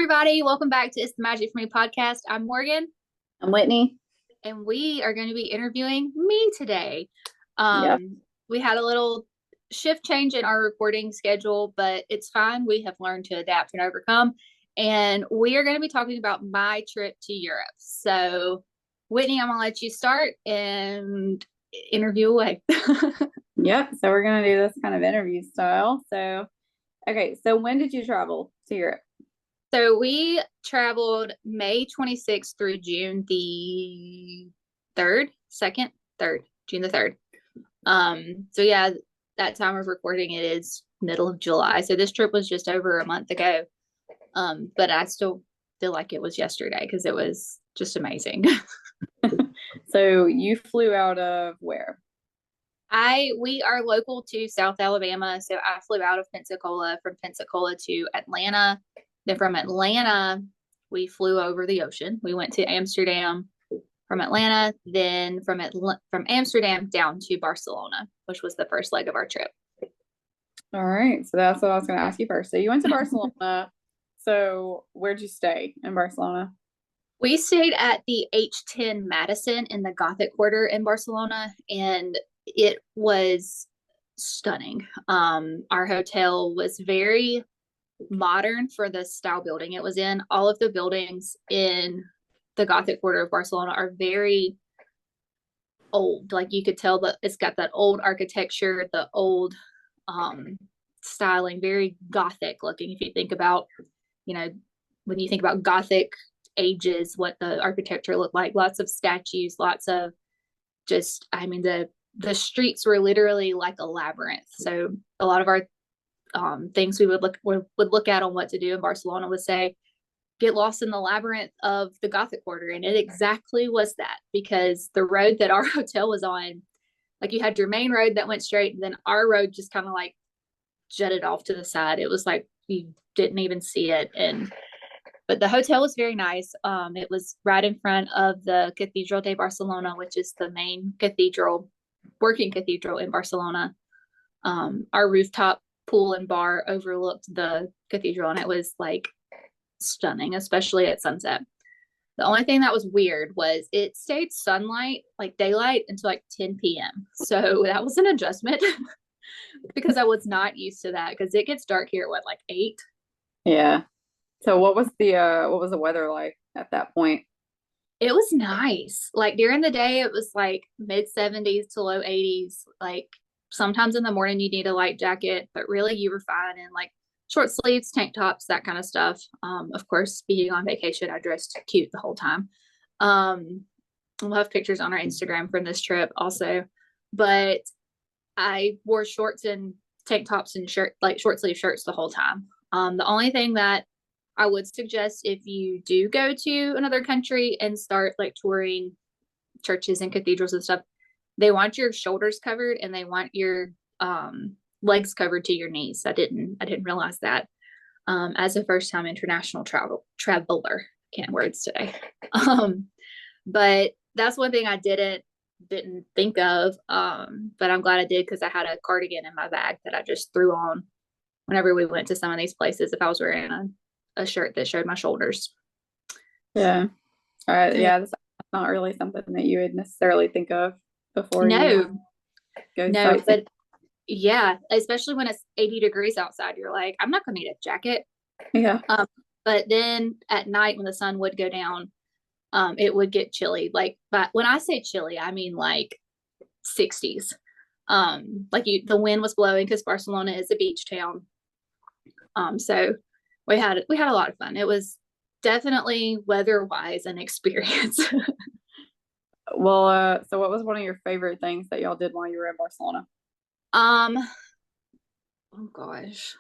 everybody. Welcome back to It's the Magic for Me podcast. I'm Morgan, I'm Whitney. and we are going to be interviewing me today. Yep. We had a little shift change in our recording schedule, but it's fine. We have learned to adapt and overcome. And we are going to be talking about my trip to Europe. So, Whitney, I'm going to let you start and interview away. Yep. So we're gonna do this kind of interview style. So when did you travel to Europe? So, we traveled May 26th through June the 3rd, 2nd, 3rd, June the 3rd. So yeah, that time of recording it is middle of July. So this trip was just over a month ago. But I still feel like it was yesterday because it was just amazing. So you flew out of where? We are local to South Alabama, so I flew out of Pensacola, from Pensacola to Atlanta. Then from Atlanta, we flew over the ocean. We went to Amsterdam from Atlanta, then from Amsterdam down to Barcelona, which was the first leg of our trip. All right. So that's what I was gonna ask you first. So you went to Barcelona. So where'd you stay in Barcelona? We stayed at the H10 Madison in the Gothic Quarter in Barcelona, and it was stunning. Our hotel was very modern for the style building it was in. All of the buildings in the Gothic Quarter of Barcelona are very old. Like you could tell that it's got that old architecture, the old styling, very Gothic looking. If you think about, you know, when you think about Gothic ages, what the architecture looked like, lots of statues, lots of just, I mean, the streets were literally like a labyrinth. So a lot of our things we would look at on what to do in Barcelona would say, get lost in the labyrinth of the Gothic Quarter, and it exactly was that, because the road that our hotel was on, like you had your main road that went straight, and then our road just kind of like jutted off to the side. It was like you didn't even see it. But the hotel was very nice. It was right in front of the Cathedral de Barcelona, which is the main cathedral, working cathedral in Barcelona. Our rooftop pool and bar overlooked the cathedral, and it was like stunning, especially at sunset. The only thing that was weird was it stayed sunlight, like daylight, until like 10 p.m. So that was an adjustment because I was not used to that, because it gets dark here at what, like 8? Yeah. So what was the weather like at that point? It was nice. Like during the day, it was like mid 70s to low 80s. Like sometimes in the morning, you need a light jacket, but really you were fine in like short sleeves, tank tops, that kind of stuff. Of course, being on vacation, I dressed cute the whole time. We'll have pictures on our Instagram from this trip also. But I wore shorts and tank tops and like short sleeve shirts the whole time. The only thing that I would suggest, if you do go to another country and start like touring churches and cathedrals and stuff, they want your shoulders covered and they want your legs covered to your knees. I didn't realize that as a first time international traveler. Can't words today. But that's one thing I didn't think of. But I'm glad I did, because I had a cardigan in my bag that I just threw on whenever we went to some of these places if I was wearing a shirt that showed my shoulders. Yeah. All right. Yeah. Yeah, that's not really something that you would necessarily think of before you No, go no, sightseeing. but yeah, especially when it's 80 degrees outside, you're like, I'm not gonna need a jacket. Yeah. Um, but then at night when the sun would go down, it would get chilly. Like, but when I say chilly, I mean like 60s. The wind was blowing because Barcelona is a beach town. So we had a lot of fun. It was definitely weather-wise an experience. Well, so what was one of your favorite things that y'all did while you were in Barcelona? um, oh gosh.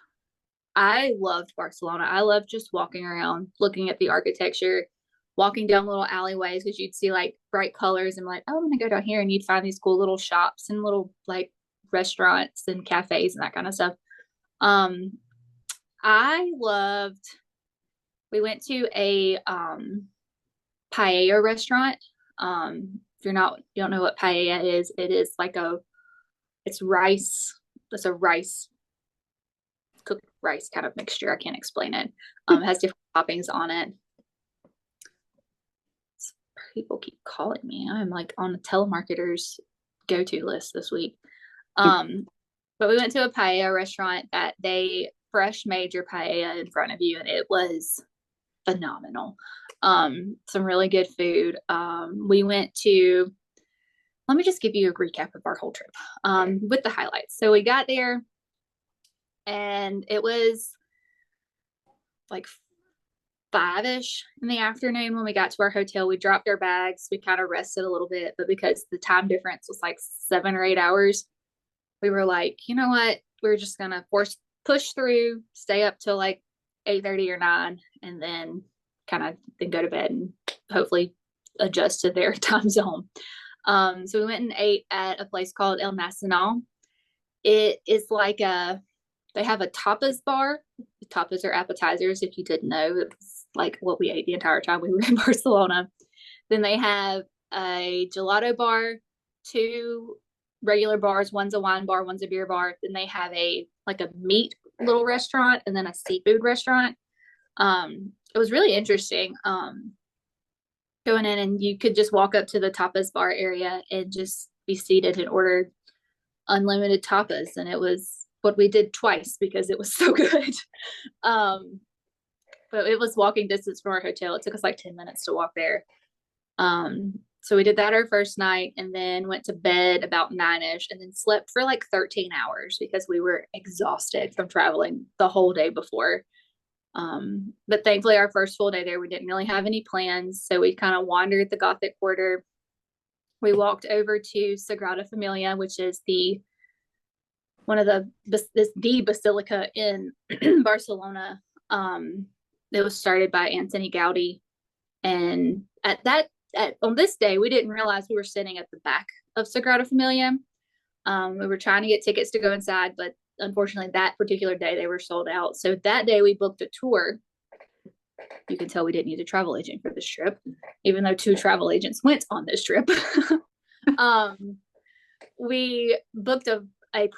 I loved Barcelona. I loved just walking around, looking at the architecture, walking down little alleyways, because you'd see like bright colors and like, oh, I'm gonna go down here, and you'd find these cool little shops and little like restaurants and cafes and that kind of stuff. Um, I loved. We went to a paella restaurant. If you don't know what paella is, it is like it's rice. It's a rice rice kind of mixture. I can't explain it. It has different toppings on it. People keep calling me. I'm like on a telemarketer's go-to list this week. But we went to a paella restaurant that they fresh made your paella in front of you, and it was phenomenal. Some really good food. We went to, let me just give you a recap of our whole trip with the highlights. So we got there and it was like 5-ish in the afternoon when we got to our hotel. We dropped our bags. We kind of rested a little bit, but because the time difference was like 7 or 8 hours, we were like, you know what? We're just gonna push through, stay up till like 8:30 or 9, and then then go to bed and hopefully adjust to their time zone. So we went and ate at a place called El Nacional. It is like they have a tapas bar. The tapas are appetizers, if you didn't know. It's like what we ate the entire time we were in Barcelona. Then they have a gelato bar, 2 regular bars. One's a wine bar, one's a beer bar. Then they have a meat little restaurant and then a seafood restaurant. It was really interesting. Going in, and you could just walk up to the tapas bar area and just be seated and order unlimited tapas. And it was what we did twice because it was so good. But it was walking distance from our hotel. It took us like 10 minutes to walk there. So we did that our first night and then went to bed about 9-ish and then slept for like 13 hours because we were exhausted from traveling the whole day before. But thankfully our first full day there, we didn't really have any plans. So we kind of wandered the Gothic quarter. We walked over to Sagrada Familia, which is the basilica in Barcelona. It was started by Antoni Gaudi. And on this day, we didn't realize we were sitting at the back of Sagrada Familia. We were trying to get tickets to go inside, but unfortunately that particular day they were sold out. So that day we booked a tour. You can tell we didn't use a travel agent for this trip, even though 2 travel agents went on this trip. We booked a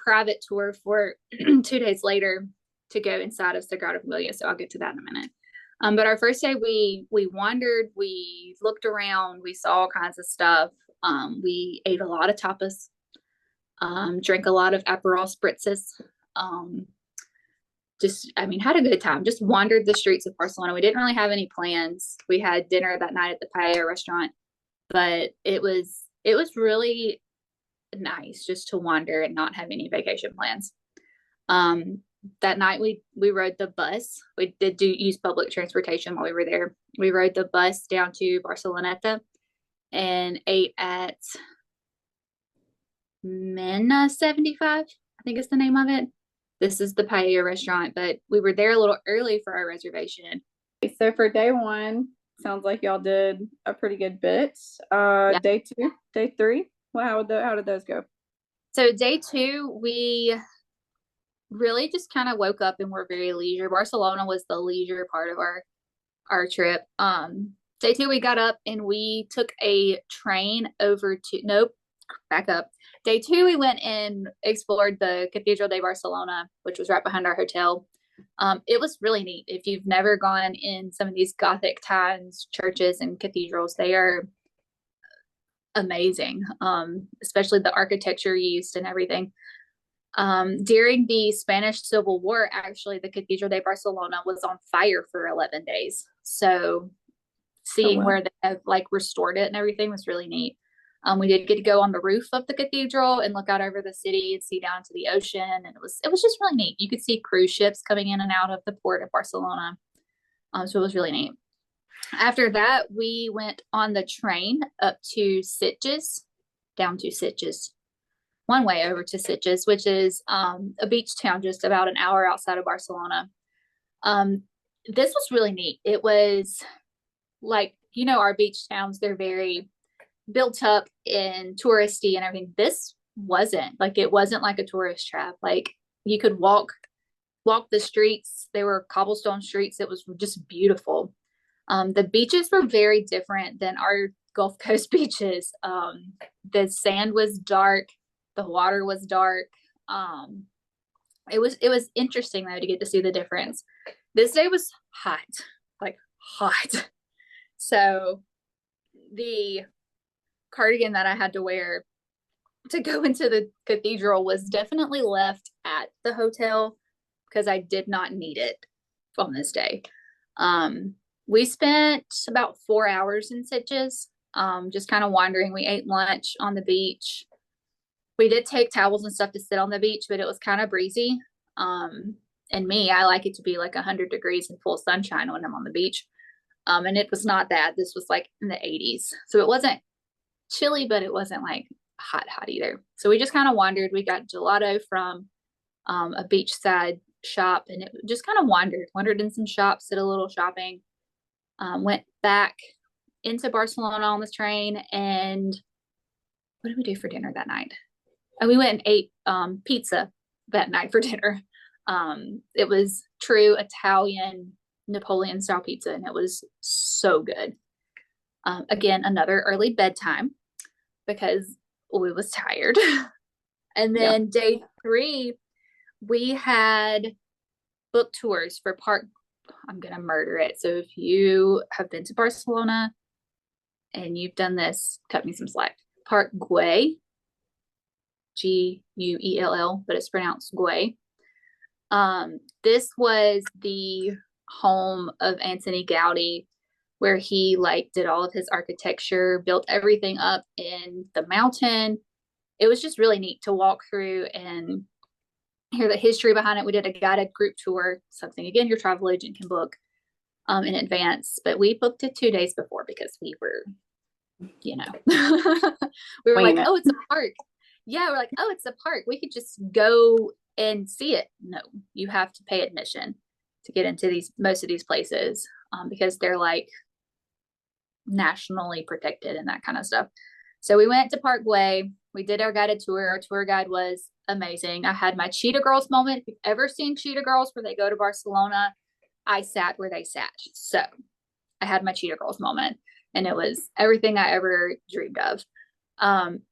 private tour for 2 days later to go inside of Sagrada Familia. So I'll get to that in a minute. But our first day we wandered, we looked around, we saw all kinds of stuff. We ate a lot of tapas, drank a lot of Aperol spritzes. Had a good time. Just wandered the streets of Barcelona. We didn't really have any plans. We had dinner that night at the paella restaurant, but it was really nice just to wander and not have any vacation plans. That night we rode the bus. We did use public transportation while we were there. We rode the bus down to Barceloneta and ate at Mena 75, I think is the name of it. This is the paella restaurant, but we were there a little early for our reservation. So for day 1, sounds like y'all did a pretty good bit. Yeah. Day 2, day 3, how did those go? So day 2, we really just kind of woke up and were very leisure. Barcelona was the leisure part of our trip. Day 2, we got up and we took a train over to, back up. Day 2, we went and explored the Cathedral de Barcelona, which was right behind our hotel. It was really neat. If you've never gone in some of these Gothic times churches and cathedrals, they are amazing, especially the architecture used and everything. During the Spanish Civil War, actually, the Cathedral de Barcelona was on fire for 11 days. So seeing where they have restored it and everything was really neat. We did get to go on the roof of the cathedral and look out over the city and see down to the ocean. And it was just really neat. You could see cruise ships coming in and out of the port of Barcelona. So it was really neat. After that, we went on the train up to Sitges, down to Sitges, one way over to Sitges, which is a beach town just about an hour outside of Barcelona. This was really neat. It was our beach towns, they're very built up and touristy and everything. This wasn't it wasn't like a tourist trap. You could walk the streets. They were cobblestone streets. It was just beautiful. The beaches were very different than our Gulf Coast beaches. The sand was dark. The water was dark. it was interesting though to get to see the difference. This day was hot, like hot. So the cardigan that I had to wear to go into the cathedral was definitely left at the hotel because I did not need it on this day. We spent about 4 hours in Sitges, just kind of wandering. We ate lunch on the beach. We did take towels and stuff to sit on the beach, but it was kind of breezy. And me, I like it to be like 100 degrees in full sunshine when I'm on the beach. And it was not that. This was like in the 80s. So it wasn't chilly, but it wasn't like hot, hot either. So we just kind of wandered. We got gelato from a beachside shop, and it just kind of wandered in some shops, did a little shopping, went back into Barcelona on the train. And what did we do for dinner that night? And we went and ate pizza that night for dinner. It was true Italian Napoleon style pizza, and it was so good. Again, another early bedtime because we was tired. And then day 3, we had book tours for Park. I'm gonna murder it. So if you have been to Barcelona and you've done this, cut me some slack. Park Güell, Guell, but it's pronounced Güell. This was the home of Antoni Gaudí, where he like did all of his architecture, built everything up in the mountain. It was just really neat to walk through and hear the history behind it. We did a guided group tour, something again your travel agent can book in advance, but we booked it 2 days before because we were, we were like, oh, it's a park. Yeah, we're like, oh, it's a park. We could just go and see it. No, you have to pay admission to get into most of these places because they're like nationally protected and that kind of stuff. So we went to Park Güell. We did our guided tour. Our tour guide was amazing. I had my Cheetah Girls moment. If you've ever seen Cheetah Girls where they go to Barcelona, I sat where they sat. So I had my Cheetah Girls moment, and it was everything I ever dreamed of.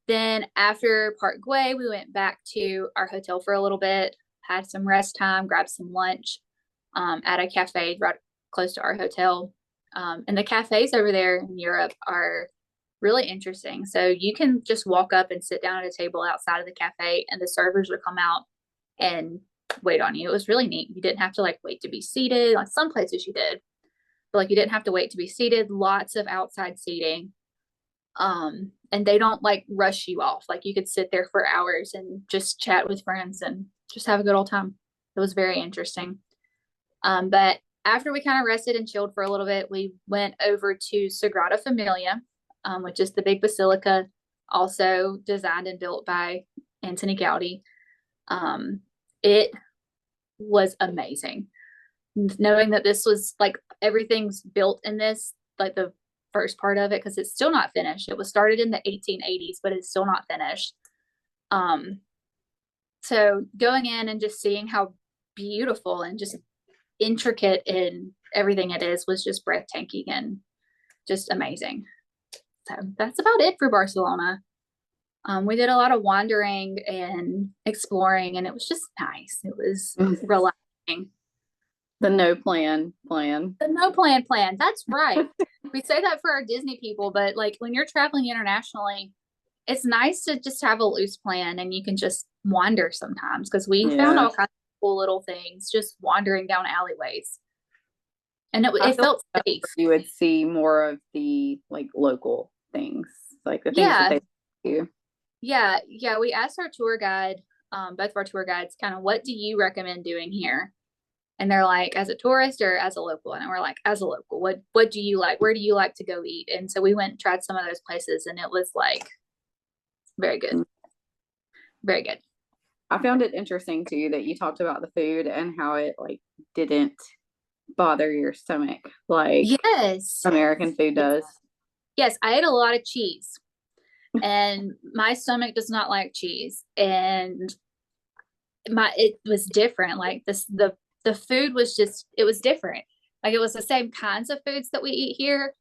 Then after Park Güell, we went back to our hotel for a little bit, had some rest time, grabbed some lunch at a cafe right close to our hotel. And the cafes over there in Europe are really interesting. So you can just walk up and sit down at a table outside of the cafe, and the servers would come out and wait on you. It was really neat. You didn't have to like wait to be seated. Like some places you did, but like you didn't have to wait to be seated. Lots of outside seating. And they don't like rush you off. Like you could sit there for hours and just chat with friends and just have a good old time. It was very interesting. But after we kind of rested and chilled for a little bit, we went over to Sagrada Familia, which is the big basilica, also designed and built by Antoni Gaudí. It was amazing. Knowing that this was like everything's built in this, like the first part of it, because it's still not finished. It was started in the 1880s, but it's still not finished. So going in and just seeing how beautiful and just intricate in everything it is was just breathtaking and just amazing. So that's about it for Barcelona. We did a lot of wandering and exploring, and it was just nice. It was relaxing. The no plan plan. The no plan plan. That's right. We say that for our Disney people, but like when you're traveling internationally, it's nice to just have a loose plan and you can just wander sometimes, because we found all kinds of cool little things just wandering down alleyways. And it felt safe. You would see more of the like local things, like the things that they do. Yeah. We asked our tour guide, both of our tour guides, kind of what do you recommend doing here? And they're like, as a tourist or as a local? And we're like, as a local. What do you like? Where do you like to go eat? And so we went and tried some of those places, and it was like very good. Very good. I found it interesting too that you talked about the food and how it like didn't bother your stomach like American food does. Yes, I ate a lot of cheese, and my stomach does not like cheese, and it was different. Like the food was just, it was different. Like it was the same kinds of foods that we eat here,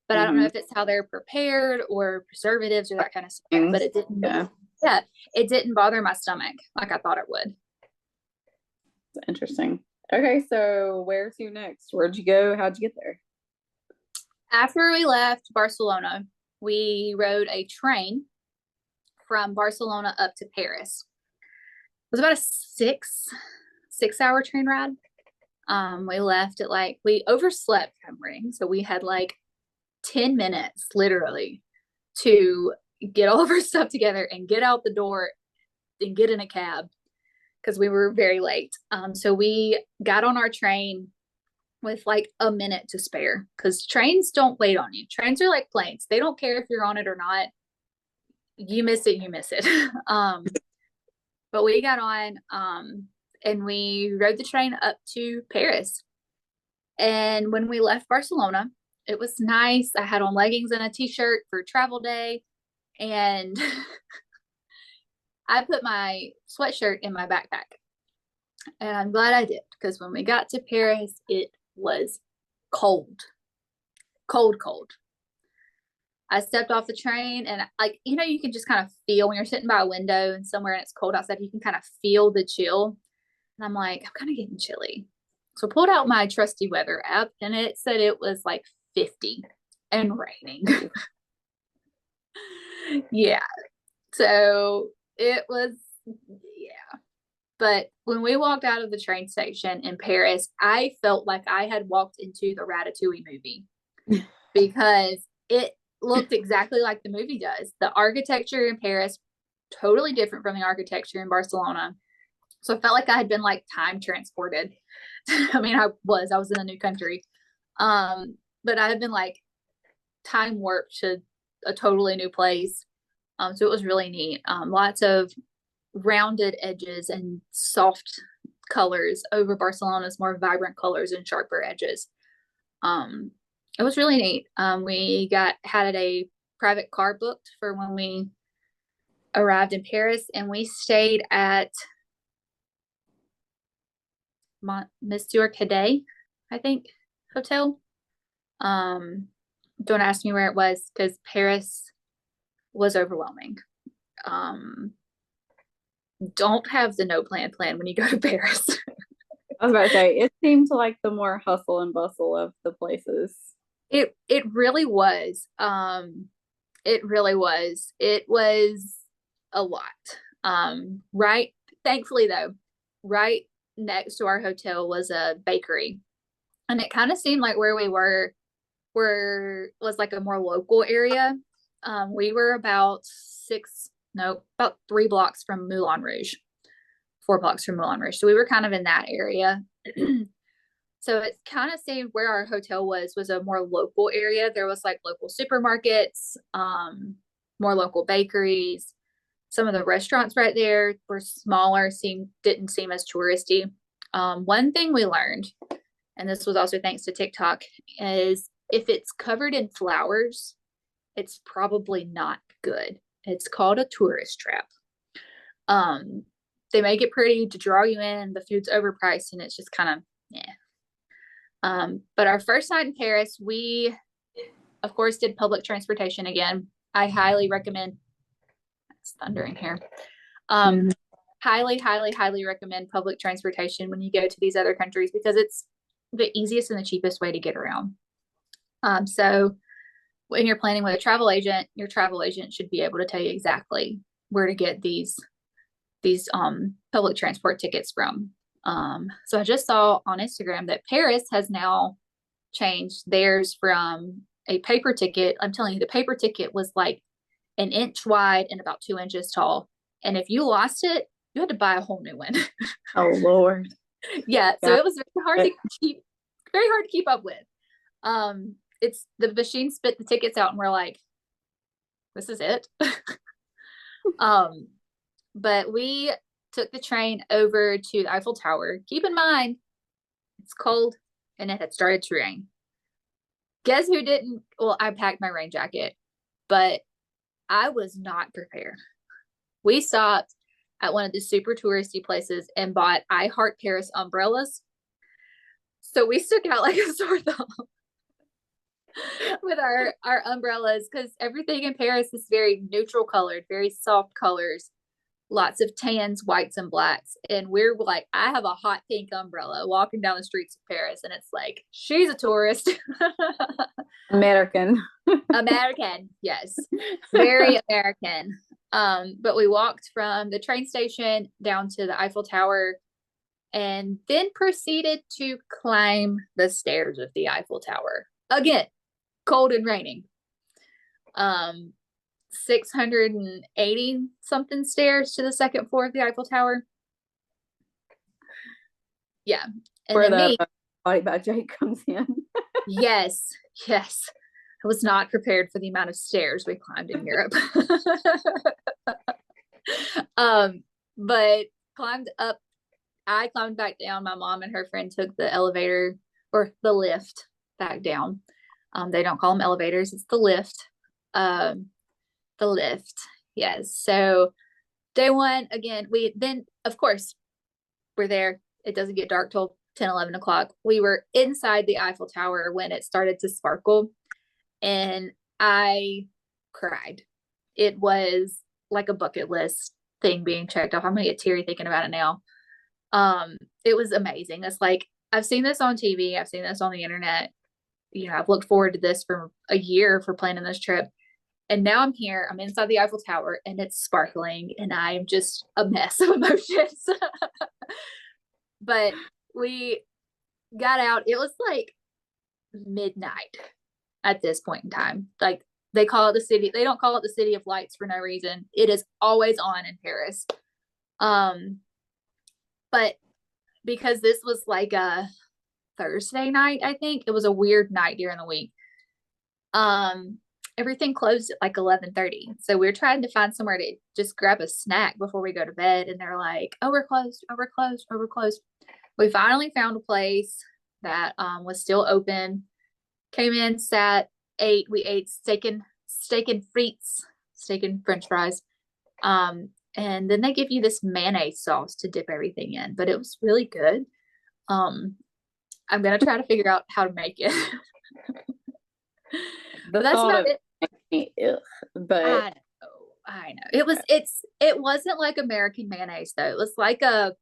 but I don't know if it's how they're prepared or preservatives or that kind of stuff. But it didn't. Yeah, it didn't bother my stomach like I thought it would. Interesting. Okay, so where to next? Where'd you go? How'd you get there? After we left Barcelona, we rode a train from Barcelona up to Paris. It was about a 6 hour train ride. We left at we overslept coming, so we had 10 minutes literally to get all of our stuff together and get out the door and get in a cab because we were very late. So we got on our train with a minute to spare because trains don't wait on you. Trains are like planes. They don't care if you're on it or not. You miss it, you miss it. But we got on and we rode the train up to Paris. And when we left Barcelona, it was nice. I had on leggings and a t-shirt for travel day. And I put my sweatshirt in my backpack. And I'm glad I did because when we got to Paris, it was cold. Cold, cold. I stepped off the train and you can just kind of feel when you're sitting by a window and somewhere and it's cold outside, you can kind of feel the chill. And I'm like, I'm kind of getting chilly. So I pulled out my trusty weather app and it said it was 50 and raining. Yeah. So it was, yeah. But when we walked out of the train station in Paris, I felt like I had walked into the Ratatouille movie because it looked exactly like the movie does. The architecture in Paris, totally different from the architecture in Barcelona. So I felt like I had been time transported. I mean, I was in a new country. But I had been time warped to a totally new place. So it was really neat. Lots of rounded edges and soft colors over Barcelona's more vibrant colors and sharper edges. It was really neat. We had a private car booked for when we arrived in Paris, and we stayed at Monsieur Cadet, I think, hotel. Don't ask me where it was because Paris was overwhelming. Don't have the no plan when you go to Paris. I was about to say, it seemed like the more hustle and bustle of the places. It really was. It really was. It was a lot. Right. Thankfully though, right next to our hotel was a bakery. And it kind of seemed like where we was a more local area. We were about 3 blocks from Moulin Rouge, 4 blocks from Moulin Rouge. So we were kind of in that area. So it kind of seemed where our hotel was a more local area. There was local supermarkets, more local bakeries. Some of the restaurants right there were smaller, didn't seem as touristy. One thing we learned, and this was also thanks to TikTok, is if it's covered in flowers, it's probably not good. It's called a tourist trap. They make it pretty to draw you in. The food's overpriced and it's just kind of, yeah. But our first night in Paris, we, of course, did public transportation again. I highly recommend, it's thundering here. Highly, highly, highly recommend public transportation when you go to these other countries because it's the easiest and the cheapest way to get around. So when you're planning with a travel agent, your travel agent should be able to tell you exactly where to get these public transport tickets from. So I just saw on Instagram that Paris has now changed theirs from a paper ticket. I'm telling you, the paper ticket was an inch wide and about 2 inches tall. And if you lost it, you had to buy a whole new one. Oh, Lord. Yeah. So it was very hard to keep up with. It's the machine spit the tickets out and we're like, this is it. But we took the train over to the Eiffel Tower. Keep in mind, it's cold and it had started to rain. Guess who didn't? Well, I packed my rain jacket, but I was not prepared. We stopped at one of the super touristy places and bought I Heart Paris umbrellas. So we stuck out like a sore thumb with our umbrellas because everything in Paris is very neutral colored, very soft colors. lots of tans, whites, and blacks. And we're like, I have a hot pink umbrella walking down the streets of Paris, and it's like, she's a tourist. American. American, yes. Very American. But we walked from the train station down to the Eiffel Tower and then proceeded to climb the stairs of the Eiffel Tower. Again, cold and raining. 680 something stairs to the second floor of the Eiffel Tower. Yeah. And where then the Body by Jake comes in. Yes. I was not prepared for the amount of stairs we climbed in Europe. But climbed up. I climbed back down. My mom and her friend took the elevator or the lift back down. They don't call them elevators. It's the lift. The lift. Yes. So day one, again, of course, we're there. It doesn't get dark till 10, 11 o'clock. We were inside the Eiffel Tower when it started to sparkle, and I cried. It was like a bucket list thing being checked off. I'm gonna get teary thinking about it now. It was amazing. It's like, I've seen this on TV, I've seen this on the internet. I've looked forward to this for a year for planning this trip. And now I'm here, I'm inside the Eiffel Tower, and it's sparkling, and I'm just a mess of emotions. But we got out. It was like midnight at this point in time. Like, they call it the city. They don't call it the city of lights for no reason. It is always on in Paris. But because this was like a Thursday night, I think it was a weird night during the week. Everything closed at like 11:30. So we were trying to find somewhere to just grab a snack before we go to bed. And they're like, oh, we're closed. Oh, we're closed. Oh, we're closed. We finally found a place that was still open. Came in, sat, ate. We ate steak and frites, steak and French fries. And then they give you this mayonnaise sauce to dip everything in, but it was really good. I'm gonna try to figure out how to make it. But that's about it. But I know. It wasn't like American mayonnaise though. It was like a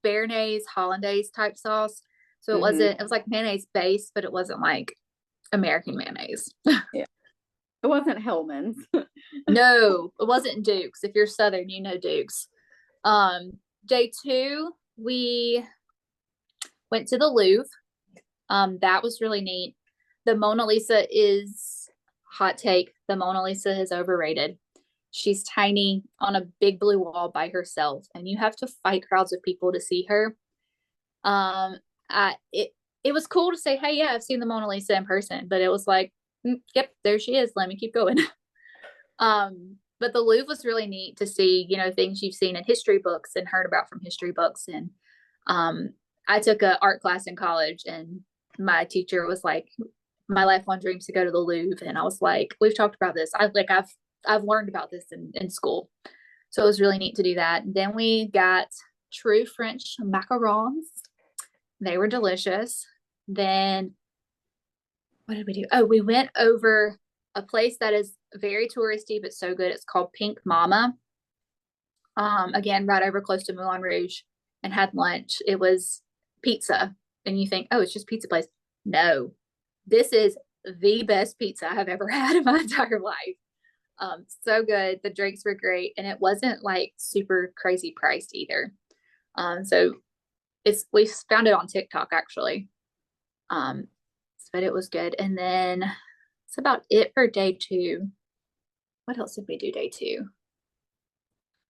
Béarnaise hollandaise type sauce. So it wasn't, it was like mayonnaise based, but it wasn't like American mayonnaise. Yeah. It wasn't Hellman's. No, it wasn't Duke's. If you're Southern, you know Duke's. Day two, we went to the Louvre. That was really neat. The Mona Lisa is, hot take, the Mona Lisa is overrated. She's tiny on a big blue wall by herself, and you have to fight crowds of people to see her. It was cool to say, hey, yeah, I've seen the Mona Lisa in person, but it was like, yep, there she is. Let me keep going. But the Louvre was really neat to see, things you've seen in history books and heard about from history books. And I took an art class in college, and my teacher was like, my lifelong dreams to go to the Louvre. And I was like, we've talked about this. I've learned about this in school. So it was really neat to do that. And then we got true French macarons. They were delicious. Then what did we do? Oh, we went over a place that is very touristy, but so good. It's called Pink Mama. Again, right over close to Moulin Rouge, and had lunch. It was pizza. And you think, oh, it's just pizza place. No, this is the best pizza I have ever had in my entire life. So good. The drinks were great, and it wasn't like super crazy priced either. So we found it on TikTok actually. But it was good. And then it's about it for day two. What else did we do day two?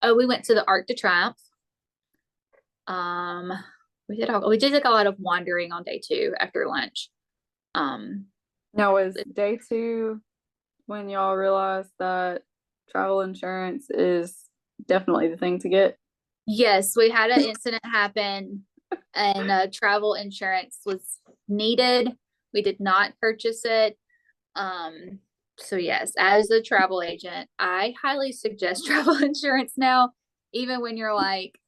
Oh, we went to the Arc de Triomphe. We did like a lot of wandering on day two after lunch. Now, was day two when y'all realized that travel insurance is definitely the thing to get? Yes, we had an incident happen, and travel insurance was needed. We did not purchase it. So yes, as a travel agent, I highly suggest travel insurance now, even when you're like,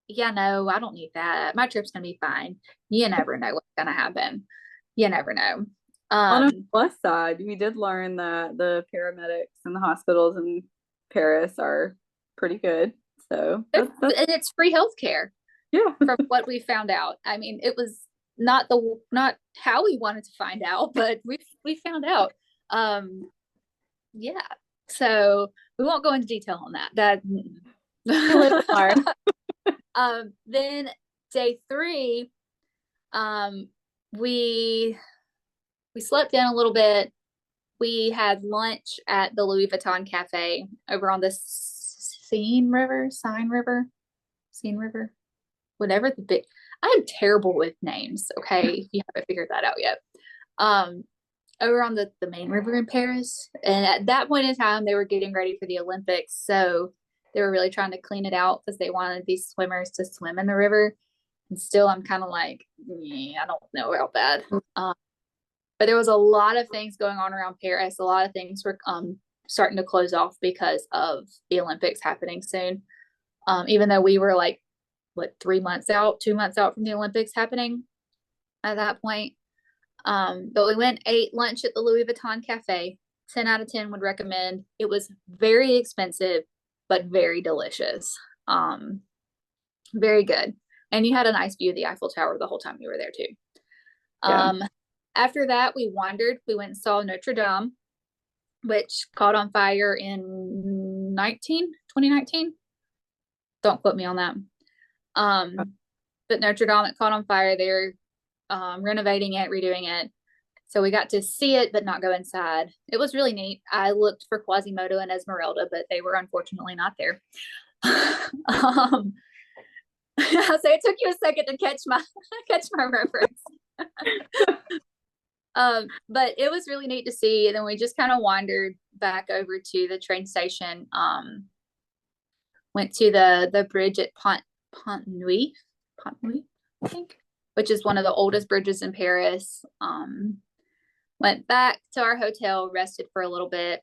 yeah, no, I don't need that. My trip's gonna be fine. You never know what's gonna happen. You never know. On a plus side, we did learn that the paramedics and the hospitals in Paris are pretty good. So and it's free healthcare. Yeah. From what we found out. I mean, it was not how we wanted to find out, but we found out. Yeah. So we won't go into detail on that. Then day 3, we slept in a little bit. We had lunch at the Louis Vuitton Cafe over on the Seine River, whatever the big. I'm terrible with names. Okay, if you haven't figured that out yet. Over on the main river in Paris, and at that point in time, they were getting ready for the Olympics, so they were really trying to clean it out because they wanted these swimmers to swim in the river. And still, I'm kind of like, I don't know about that. But there was a lot of things going on around Paris. A lot of things were starting to close off because of the Olympics happening soon. Even though we were like, 2 months out from the Olympics happening at that point. But we went, ate lunch at the Louis Vuitton Cafe. 10 out of 10 would recommend. It was very expensive, but very delicious. Very good. And you had a nice view of the Eiffel Tower the whole time you were there too. Yeah. After that, we wandered. We went and saw Notre Dame, which caught on fire in 2019. Don't quote me on that. But Notre Dame, it caught on fire. They're renovating it, redoing it. So we got to see it, but not go inside. It was really neat. I looked for Quasimodo and Esmeralda, but they were unfortunately not there. So it took you a second to catch my reference. But it was really neat to see. And then we just kind of wandered back over to the train station. Went to the bridge at Pont-Neuf, I think, which is one of the oldest bridges in Paris. Went back to our hotel, rested for a little bit,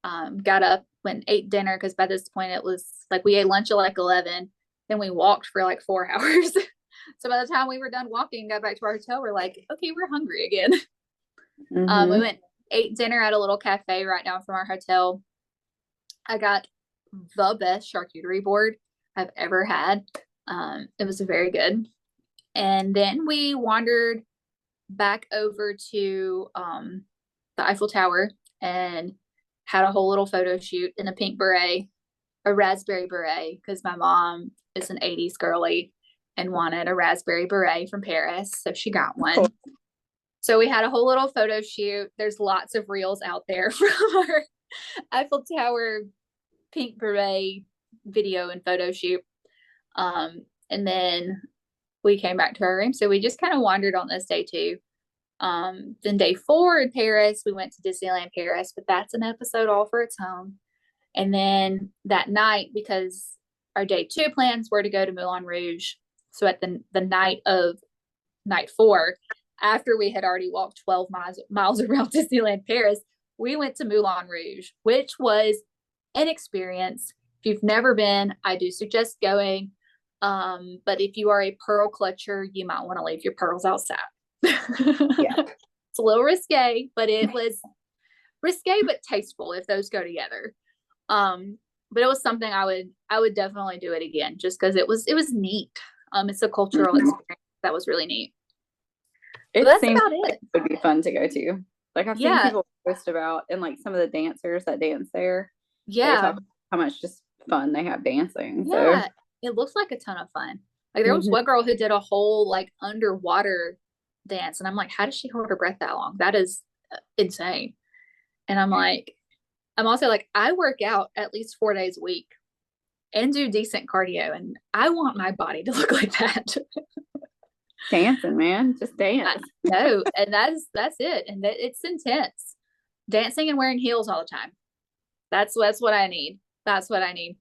got up, went and ate dinner, because by this point it was like we ate lunch at like 11, then we walked for like 4 hours. So by the time we were done walking and got back to our hotel, we're like, okay, we're hungry again. Mm-hmm. We went, ate dinner at a little cafe right down from our hotel. I got the best charcuterie board I've ever had. It was very good. And then we wandered back over to the Eiffel Tower and had a whole little photo shoot in a pink beret, a raspberry beret, because my mom is an 80s girly and wanted a raspberry beret from Paris, so she got one. Cool. So we had a whole little photo shoot. There's lots of reels out there from our Eiffel Tower pink beret video and photo shoot. And then we came back to our room. So we just kind of wandered on this day too. Then day 4 in Paris, we went to Disneyland Paris, but that's an episode all for its own. And then that night, because our day 2 plans were to go to Moulin Rouge. So at the night of night 4, after we had already walked 12 miles around Disneyland Paris, we went to Moulin Rouge, which was an experience. If you've never been, I do suggest going. But if you are a pearl clutcher, you might want to leave your pearls outside. Yeah. It's a little risque, but it was risque but tasteful if those go together. But it was something I would definitely do it again, just because it was neat. It's a cultural experience that was really neat. That's about it. It would be fun to go to. Like I've seen people post about, and like some of the dancers that dance there. Yeah, they talk about how much just fun they have dancing. Yeah, so it looks like a ton of fun. Like there was one girl who did a whole like underwater dance, and I'm like, how does she hold her breath that long? That is insane. And I'm also like, I work out at least 4 days a week and do decent cardio, and I want my body to look like that. Dancing, man, just dance. No, and that's it, and it's intense. Dancing and wearing heels all the time. That's what I need. That's what I need.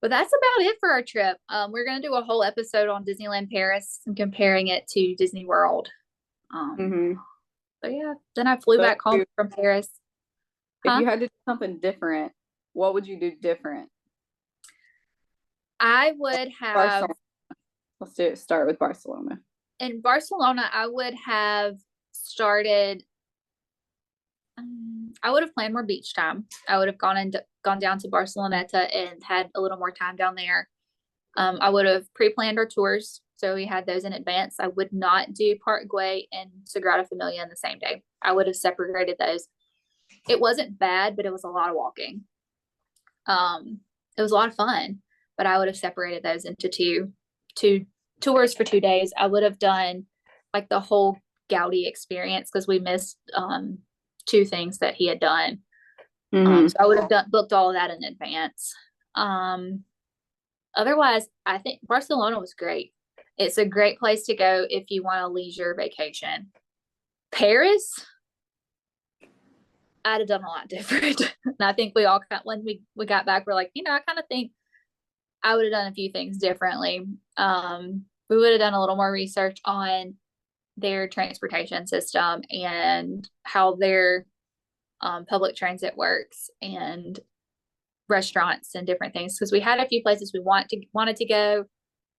But that's about it for our trip. We're gonna do a whole episode on Disneyland Paris and comparing it to Disney World. So yeah, then I flew back home from Paris. If you had to do something different, what would you do different? I would have. Barcelona. Let's start with Barcelona. In Barcelona, I would have started. I would have planned more beach time. I would have gone down to Barceloneta and had a little more time down there. I would have pre-planned our tours, so we had those in advance. I would not do Parkway and Sagrada Familia in the same day. I would have separated those. It wasn't bad, but it was a lot of walking. It was a lot of fun, but I would have separated those into two tours for 2 days. I would have done like the whole Gaudi experience because we missed 2 things that he had done. So I would have booked all of that in advance. Otherwise, I think Barcelona was great. It's a great place to go if you want a leisure vacation. Paris, I'd have done a lot different. And I think we all, when we got back, we're like, I kind of think I would have done a few things differently. We would have done a little more research on their transportation system and how their public transit works and restaurants and different things, because we had a few places we wanted to go,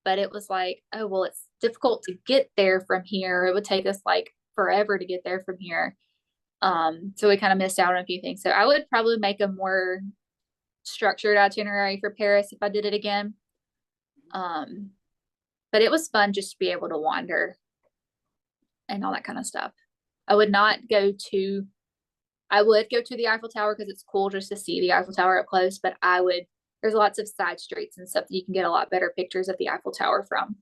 but it was like, oh well, it's difficult to get there from here. It would take us like forever to get there from here. So we kind of missed out on a few things. So I would probably make a more structured itinerary for Paris if I did it again. But it was fun just to be able to wander and all that kind of stuff. I would go to the Eiffel Tower because it's cool just to see the Eiffel Tower up close, but there's lots of side streets and stuff that you can get a lot better pictures of the Eiffel Tower from.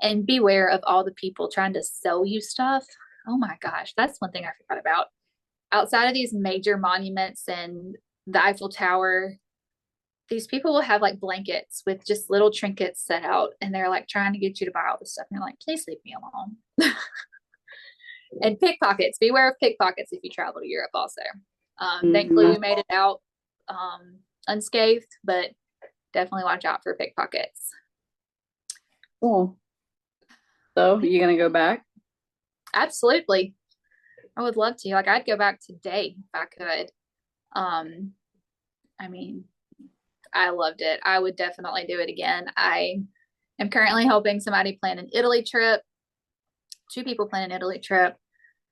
And beware of all the people trying to sell you stuff. Oh my gosh, that's one thing I forgot about. Outside of these major monuments and the Eiffel Tower, these people will have like blankets with just little trinkets set out, and they're like trying to get you to buy all this stuff. And you're like, please leave me alone. And pickpockets. Beware of pickpockets if you travel to Europe also. Thankfully, we made it out unscathed, but definitely watch out for pickpockets. Cool. So, you going to go back? Absolutely. I would love to. Like, I'd go back today if I could. I mean, I loved it. I would definitely do it again. I am currently helping somebody plan an Italy trip. 2 people plan an Italy trip.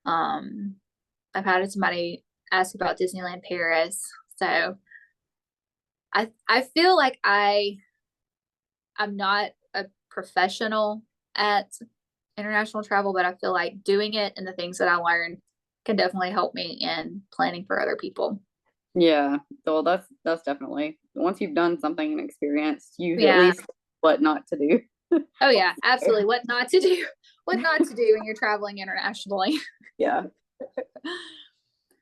I've had somebody ask about Disneyland Paris. So I feel like I'm not a professional at international travel, but I feel like doing it and the things that I learned can definitely help me in planning for other people. Yeah. So that's definitely, once you've done something and experienced, you at least know what not to do. Oh yeah, absolutely. What not to do when you're traveling internationally. Yeah.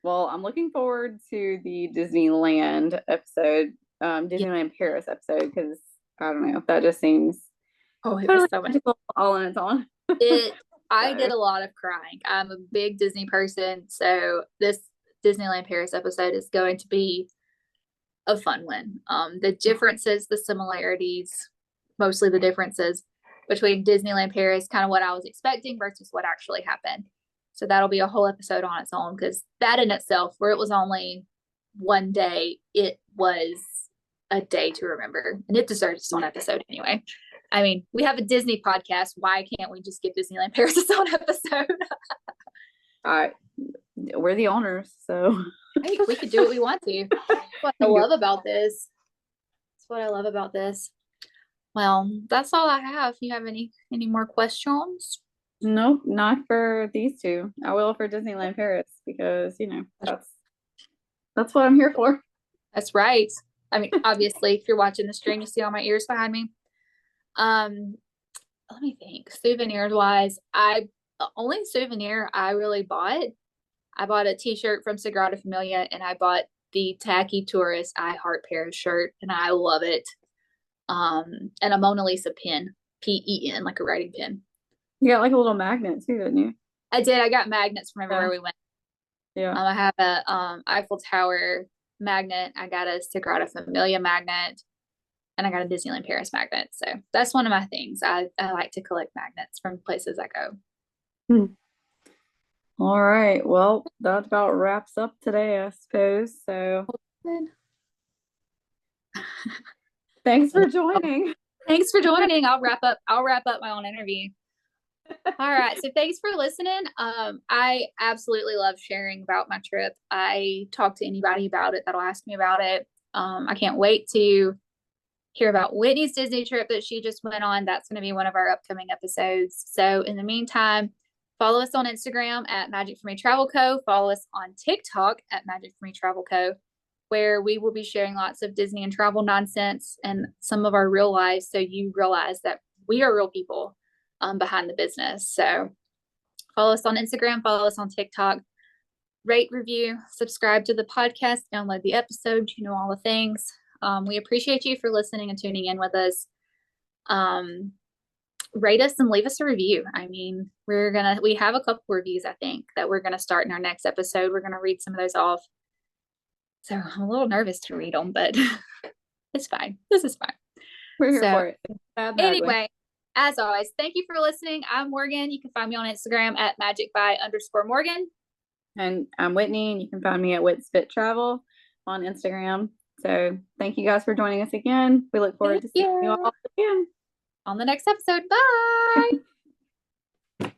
Well, I'm looking forward to the Disneyland episode, Disneyland Paris episode, because I don't know, that just seems it was so magical all on its own. I did a lot of crying. I'm a big Disney person, so this Disneyland Paris episode is going to be a fun one. The differences, the similarities, mostly the differences between Disneyland Paris, kind of what I was expecting versus what actually happened. So that'll be a whole episode on its own, because that in itself, where it was only one day, it was a day to remember, and it deserves its own episode anyway. I mean, we have a Disney podcast. Why can't we just give Disneyland Paris its own episode? We're the owners, so hey, we could do what we want to. That's what I love about this. That's what I love about this. Well, that's all I have. You have any more questions? Nope, not for these 2. I will for Disneyland Paris, because that's what I'm here for. That's right. I mean, obviously, if you're watching the stream, you see all my ears behind me. Let me think. Souvenirs wise, the only souvenir I really bought, I bought a t-shirt from Sagrada Familia, and I bought the Tacky Tourist I Heart Paris shirt, and I love it. And a Mona Lisa pin, PEN, like a writing pin. You got like a little magnet too, didn't you? I did. I got magnets from everywhere we went. Yeah. I have a Eiffel Tower magnet. I got a Sagrada Familia magnet, and I got a Disneyland Paris magnet. So that's one of my things. I like to collect magnets from places I go. All right. Well, that about wraps up today, I suppose. So thanks for joining. Thanks for joining. I'll wrap up my own interview. All right. So thanks for listening. I absolutely love sharing about my trip. I talk to anybody about it that'll ask me about it. I can't wait to hear about Whitney's Disney trip that she just went on. That's going to be one of our upcoming episodes. So in the meantime, follow us on Instagram at Magic for Me Travel Co. Follow us on TikTok at Magic for Me Travel Co., where we will be sharing lots of Disney and travel nonsense and some of our real lives. So you realize that we are real people behind the business. So follow us on Instagram, follow us on TikTok, rate, review, subscribe to the podcast, download the episodes, all the things. We appreciate you for listening and tuning in with us. Rate us and leave us a review. I mean, we have a couple reviews, I think, that we're going to start in our next episode. We're going to read some of those off. So I'm a little nervous to read them, but it's fine. This is fine. We're here for it. Anyway, as always, thank you for listening. I'm Morgan. You can find me on Instagram at magicby_Morgan. And I'm Whitney, and you can find me at WitsFitTravel on Instagram. So thank you guys for joining us again. We look forward to seeing you all again on the next episode. Bye.